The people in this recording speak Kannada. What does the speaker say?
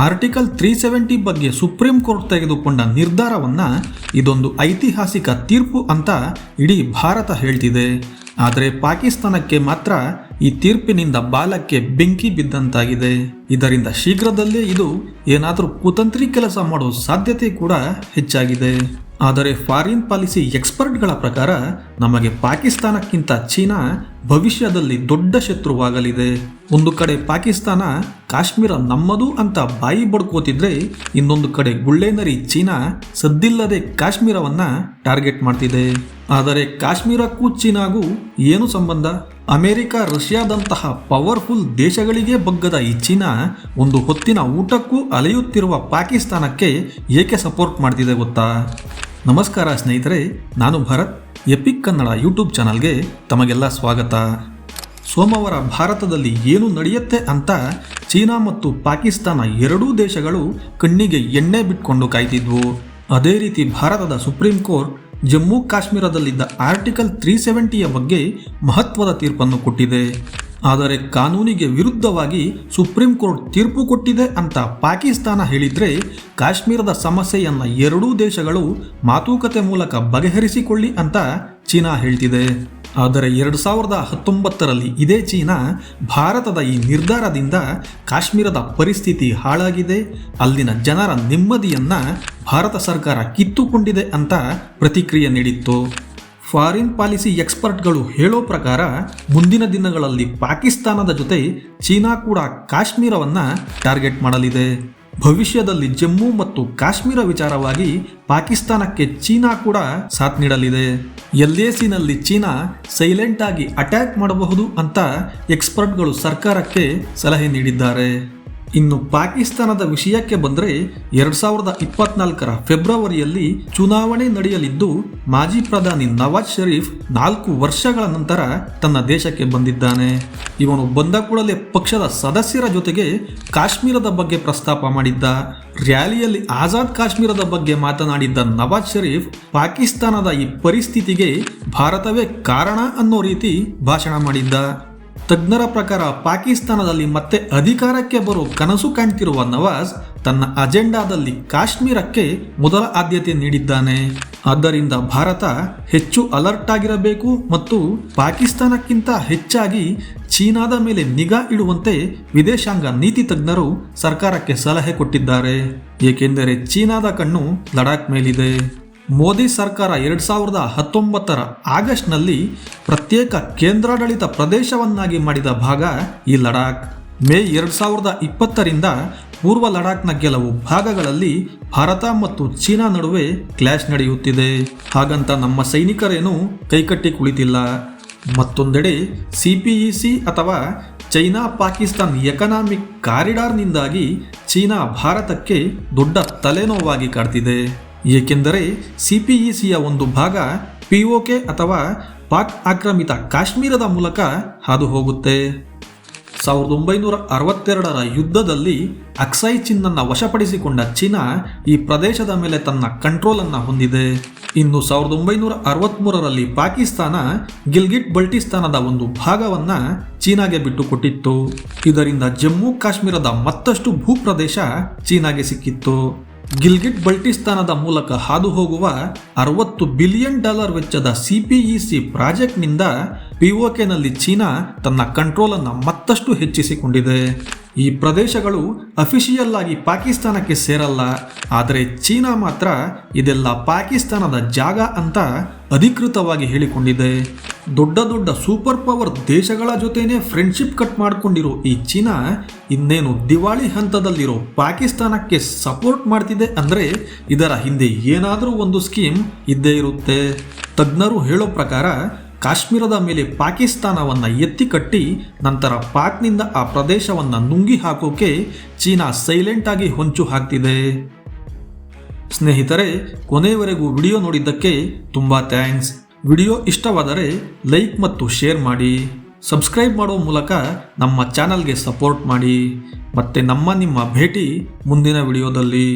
ಆರ್ಟಿಕಲ್ 370 ಬಗ್ಗೆ ಸುಪ್ರೀಂ ಕೋರ್ಟ್ ತೆಗೆದುಕೊಂಡ ನಿರ್ಧಾರವನ್ನು ಇದೊಂದು ಐತಿಹಾಸಿಕ ತೀರ್ಪು ಅಂತ ಇಡೀ ಭಾರತ ಹೇಳ್ತಿದೆ. ಆದರೆ ಪಾಕಿಸ್ತಾನಕ್ಕೆ ಮಾತ್ರ ಈ ತೀರ್ಪಿನಿಂದ ಬಾಲಕ್ಕೆ ಬೆಂಕಿ ಬಿದ್ದಂತಾಗಿದೆ. ಇದರಿಂದ ಶೀಘ್ರದಲ್ಲೇ ಇದು ಏನಾದರೂ ಕುತಂತ್ರಿ ಕೆಲಸ ಮಾಡೋ ಸಾಧ್ಯತೆ ಕೂಡ ಹೆಚ್ಚಾಗಿದೆ. ಆದರೆ ಫಾರಿನ್ ಪಾಲಿಸಿ ಎಕ್ಸ್ಪರ್ಟ್ಗಳ ಪ್ರಕಾರ ನಮಗೆ ಪಾಕಿಸ್ತಾನಕ್ಕಿಂತ ಚೀನಾ ಭವಿಷ್ಯದಲ್ಲಿ ದೊಡ್ಡ ಶತ್ರುವಾಗಲಿದೆ. ಒಂದು ಕಡೆ ಪಾಕಿಸ್ತಾನ ಕಾಶ್ಮೀರ ನಮ್ಮದು ಅಂತ ಬಾಯಿ ಬಡ್ಕೋತಿದ್ರೆ, ಇನ್ನೊಂದು ಕಡೆ ಗುಳ್ಳೆನರಿ ಚೀನಾ ಸದ್ದಿಲ್ಲದೆ ಕಾಶ್ಮೀರವನ್ನ ಟಾರ್ಗೆಟ್ ಮಾಡ್ತಿದೆ. ಆದರೆ ಕಾಶ್ಮೀರಕ್ಕೂ ಚೀನಾಗೂ ಏನು ಸಂಬಂಧ? ಅಮೆರಿಕ, ರಷ್ಯಾದಂತಹ ಪವರ್ಫುಲ್ ದೇಶಗಳಿಗೆ ಬಗ್ಗದ ಈ ಚೀನಾ ಒಂದು ಹೊತ್ತಿನ ಊಟಕ್ಕೂ ಅಲೆಯುತ್ತಿರುವ ಪಾಕಿಸ್ತಾನಕ್ಕೆ ಏಕೆ ಸಪೋರ್ಟ್ ಮಾಡ್ತಿದೆ ಗೊತ್ತಾ? ನಮಸ್ಕಾರ ಸ್ನೇಹಿತರೆ, ನಾನು ಭರತ್. ಎಪಿಕ್ ಕನ್ನಡ ಯೂಟ್ಯೂಬ್ ಚಾನಲ್ಗೆ ತಮಗೆಲ್ಲ ಸ್ವಾಗತ. ಸೋಮವಾರ ಭಾರತದಲ್ಲಿ ಏನು ನಡೆಯುತ್ತೆ ಅಂತ ಚೀನಾ ಮತ್ತು ಪಾಕಿಸ್ತಾನ ಎರಡೂ ದೇಶಗಳು ಕಣ್ಣಿಗೆ ಎಣ್ಣೆ ಬಿಟ್ಕೊಂಡು ಕಾಯ್ತಿದ್ವು. ಅದೇ ರೀತಿ ಭಾರತದ ಸುಪ್ರೀಂ ಕೋರ್ಟ್ ಜಮ್ಮು ಕಾಶ್ಮೀರದಲ್ಲಿದ್ದ ಆರ್ಟಿಕಲ್ 370ಯ ಬಗ್ಗೆ ಮಹತ್ವದ ತೀರ್ಪನ್ನು ಕೊಟ್ಟಿದೆ. ಆದರೆ ಕಾನೂನಿಗೆ ವಿರುದ್ಧವಾಗಿ ಸುಪ್ರೀಂ ಕೋರ್ಟ್ ತೀರ್ಪು ಕೊಟ್ಟಿದೆ ಅಂತ ಪಾಕಿಸ್ತಾನ ಹೇಳಿದ್ರೆ, ಕಾಶ್ಮೀರದ ಸಮಸ್ಯೆಯನ್ನು ಎರಡೂ ದೇಶಗಳು ಮಾತುಕತೆ ಮೂಲಕ ಬಗೆಹರಿಸಿಕೊಳ್ಳಿ ಅಂತ ಚೀನಾ ಹೇಳ್ತಿದೆ. ಆದರೆ 2019ರಲ್ಲಿ ಇದೇ ಚೀನಾ ಭಾರತದ ಈ ನಿರ್ಧಾರದಿಂದ ಕಾಶ್ಮೀರದ ಪರಿಸ್ಥಿತಿ ಹಾಳಾಗಿದೆ, ಅಲ್ಲಿನ ಜನರ ನೆಮ್ಮದಿಯನ್ನ ಭಾರತ ಸರ್ಕಾರ ಕಿತ್ತುಕೊಂಡಿದೆ ಅಂತ ಪ್ರತಿಕ್ರಿಯೆ ನೀಡಿತ್ತು. ಫಾರಿನ್ ಪಾಲಿಸಿ ಎಕ್ಸ್ಪರ್ಟ್ಗಳು ಹೇಳೋ ಪ್ರಕಾರ ಮುಂದಿನ ದಿನಗಳಲ್ಲಿ ಪಾಕಿಸ್ತಾನದ ಜೊತೆ ಚೀನಾ ಕೂಡ ಕಾಶ್ಮೀರವನ್ನು ಟಾರ್ಗೆಟ್ ಮಾಡಲಿದೆ. ಭವಿಷ್ಯದಲ್ಲಿ ಜಮ್ಮು ಮತ್ತು ಕಾಶ್ಮೀರ ವಿಚಾರವಾಗಿ ಪಾಕಿಸ್ತಾನಕ್ಕೆ ಚೀನಾ ಕೂಡ ಸಾಥ್ ನೀಡಲಿದೆ. LACನಲ್ಲಿ ಚೀನಾ ಸೈಲೆಂಟ್ ಆಗಿ ಅಟ್ಯಾಕ್ ಮಾಡಬಹುದು ಅಂತ ಎಕ್ಸ್ಪರ್ಟ್ಗಳು ಸರ್ಕಾರಕ್ಕೆ ಸಲಹೆ ನೀಡಿದ್ದಾರೆ. ಇನ್ನು ಪಾಕಿಸ್ತಾನದ ವಿಷಯಕ್ಕೆ ಬಂದರೆ 2024ರ ಫೆಬ್ರವರಿಯಲ್ಲಿ ಚುನಾವಣೆ ನಡೆಯಲಿದ್ದು, ಮಾಜಿ ಪ್ರಧಾನಿ ನವಾಜ್ ಶರೀಫ್ 4 ವರ್ಷಗಳ ನಂತರ ತನ್ನ ದೇಶಕ್ಕೆ ಬಂದಿದ್ದಾನೆ. ಇವನು ಬಂದ ಕೂಡಲೇ ಪಕ್ಷದ ಸದಸ್ಯರ ಜೊತೆಗೆ ಕಾಶ್ಮೀರದ ಬಗ್ಗೆ ಪ್ರಸ್ತಾಪ ಮಾಡಿದ್ದ. ರ್ಯಾಲಿಯಲ್ಲಿ ಆಜಾದ್ ಕಾಶ್ಮೀರದ ಬಗ್ಗೆ ಮಾತನಾಡಿದ್ದ ನವಾಜ್ ಶರೀಫ್ ಪಾಕಿಸ್ತಾನದ ಈ ಪರಿಸ್ಥಿತಿಗೆ ಭಾರತವೇ ಕಾರಣ ಅನ್ನೋ ರೀತಿ ಭಾಷಣ ಮಾಡಿದ್ದ. ತಜ್ಞರ ಪ್ರಕಾರ ಪಾಕಿಸ್ತಾನದಲ್ಲಿ ಮತ್ತೆ ಅಧಿಕಾರಕ್ಕೆ ಬರೋ ಕನಸು ಕಾಣ್ತಿರುವ ನವಾಜ್ ತನ್ನ ಅಜೆಂಡಾದಲ್ಲಿ ಕಾಶ್ಮೀರಕ್ಕೆ ಮೊದಲ ಆದ್ಯತೆ ನೀಡಿದ್ದಾನೆ. ಆದ್ದರಿಂದ ಭಾರತ ಹೆಚ್ಚು ಅಲರ್ಟ್ ಆಗಿರಬೇಕು ಮತ್ತು ಪಾಕಿಸ್ತಾನಕ್ಕಿಂತ ಹೆಚ್ಚಾಗಿ ಚೀನಾದ ಮೇಲೆ ನಿಗಾ ಇಡುವಂತೆ ವಿದೇಶಾಂಗ ನೀತಿ ತಜ್ಞರು ಸರ್ಕಾರಕ್ಕೆ ಸಲಹೆ ಕೊಟ್ಟಿದ್ದಾರೆ. ಏಕೆಂದರೆ ಚೀನಾದ ಕಣ್ಣು ಲಡಾಖ್ ಮೇಲಿದೆ. ಮೋದಿ ಸರ್ಕಾರ 2019ರ ಆಗಸ್ಟ್ನಲ್ಲಿ ಪ್ರತ್ಯೇಕ ಕೇಂದ್ರಾಡಳಿತ ಪ್ರದೇಶವನ್ನಾಗಿ ಮಾಡಿದ ಭಾಗ ಈ ಲಡಾಖ್. ಮೇ 2020ರಿಂದ ಪೂರ್ವ ಲಡಾಖ್ನ ಕೆಲವು ಭಾಗಗಳಲ್ಲಿ ಭಾರತ ಮತ್ತು ಚೀನಾ ನಡುವೆ ಕ್ಲಾಶ್ ನಡೆಯುತ್ತಿದೆ. ಹಾಗಂತ ನಮ್ಮ ಸೈನಿಕರೇನು ಕೈಕಟ್ಟಿ ಕುಳಿತಿಲ್ಲ. ಮತ್ತೊಂದೆಡೆ CPEC ಅಥವಾ ಚೈನಾ ಪಾಕಿಸ್ತಾನ್ ಎಕನಾಮಿಕ್ ಕಾರಿಡಾರ್ನಿಂದಾಗಿ ಚೀನಾ ಭಾರತಕ್ಕೆ ದೊಡ್ಡ ತಲೆನೋವಾಗಿ ಕಾಡ್ತಿದೆ. ಏಕೆಂದರೆ CPECಯ ಒಂದು ಭಾಗ POK ಅಥವಾ ಪಾಕ್ ಆಕ್ರಮಿತ ಕಾಶ್ಮೀರದ ಮೂಲಕ ಹಾದು ಹೋಗುತ್ತೆ. 1962ರ ಯುದ್ಧದಲ್ಲಿ ಅಕ್ಸೈ ಚಿನ್ನನ್ನು ವಶಪಡಿಸಿಕೊಂಡ ಚೀನಾ ಈ ಪ್ರದೇಶದ ಮೇಲೆ ತನ್ನ ಕಂಟ್ರೋಲನ್ನು ಹೊಂದಿದೆ. ಇನ್ನು 1963ರಲ್ಲಿ ಪಾಕಿಸ್ತಾನ ಗಿಲ್ಗಿಟ್ ಬಲ್ಟಿಸ್ತಾನದ ಒಂದು ಭಾಗವನ್ನು ಚೀನಾಗೆ ಬಿಟ್ಟುಕೊಟ್ಟಿತ್ತು. ಇದರಿಂದ ಜಮ್ಮು ಕಾಶ್ಮೀರದ ಮತ್ತಷ್ಟು ಭೂಪ್ರದೇಶ ಚೀನಾಗೆ ಸಿಕ್ಕಿತ್ತು. ಗಿಲ್ಗಿಟ್ ಬಲ್ಟಿಸ್ತಾನದ ಮೂಲಕ ಹಾದು ಹೋಗುವ $60 ಬಿಲಿಯನ್ ವೆಚ್ಚದ CPEC ಪ್ರಾಜೆಕ್ಟ್ನಿಂದ POKನಲ್ಲಿ ಚೀನಾ ತನ್ನ ಕಂಟ್ರೋಲನ್ನು ಮತ್ತಷ್ಟು ಹೆಚ್ಚಿಸಿಕೊಂಡಿದೆ. ಈ ಪ್ರದೇಶಗಳು ಅಫಿಷಿಯಲ್ ಆಗಿ ಪಾಕಿಸ್ತಾನಕ್ಕೆ ಸೇರಲ್ಲ, ಆದರೆ ಚೀನಾ ಮಾತ್ರ ಇದೆಲ್ಲ ಪಾಕಿಸ್ತಾನದ ಜಾಗ ಅಂತ ಅಧಿಕೃತವಾಗಿ ಹೇಳಿಕೊಂಡಿದೆ. ದೊಡ್ಡ ದೊಡ್ಡ ಸೂಪರ್ ಪವರ್ ದೇಶಗಳ ಜೊತೆನೇ ಫ್ರೆಂಡ್ಶಿಪ್ ಕಟ್ ಮಾಡಿಕೊಂಡಿರೋ ಈ ಚೀನಾ ಇನ್ನೇನು ದಿವಾಳಿ ಹಂತದಲ್ಲಿರೋ ಪಾಕಿಸ್ತಾನಕ್ಕೆ ಸಪೋರ್ಟ್ ಮಾಡ್ತಿದೆ ಅಂದರೆ ಇದರ ಹಿಂದೆ ಏನಾದರೂ ಒಂದು ಸ್ಕೀಮ್ ಇದ್ದೇ ಇರುತ್ತೆ. ತಜ್ಞರು ಹೇಳೋ ಪ್ರಕಾರ ಕಾಶ್ಮೀರದ ಮೇಲೆ ಪಾಕಿಸ್ತಾನವನ್ನು ಎತ್ತಿ ಕಟ್ಟಿ ನಂತರ ಪಾಕ್ನಿಂದ ಆ ಪ್ರದೇಶವನ್ನು ನುಂಗಿ ಹಾಕೋಕೆ ಚೀನಾ ಸೈಲೆಂಟ್ ಆಗಿ ಹೊಂಚು ಹಾಕ್ತಿದೆ. ಸ್ನೇಹಿತರೆ, ಕೊನೆಯವರೆಗೂ ವಿಡಿಯೋ ನೋಡಿದ್ದಕ್ಕೆ ತುಂಬ ಥ್ಯಾಂಕ್ಸ್. ವಿಡಿಯೋ ಇಷ್ಟವಾದರೆ ಲೈಕ್ ಮತ್ತು ಶೇರ್ ಮಾಡಿ. ಸಬ್ಸ್ಕ್ರೈಬ್ ಮಾಡೋ ಮೂಲಕ ನಮ್ಮ ಚಾನಲ್ಗೆ ಸಪೋರ್ಟ್ ಮಾಡಿ. ಮತ್ತೆ ನಿಮ್ಮ ಭೇಟಿ ಮುಂದಿನ ವಿಡಿಯೋದಲ್ಲಿ.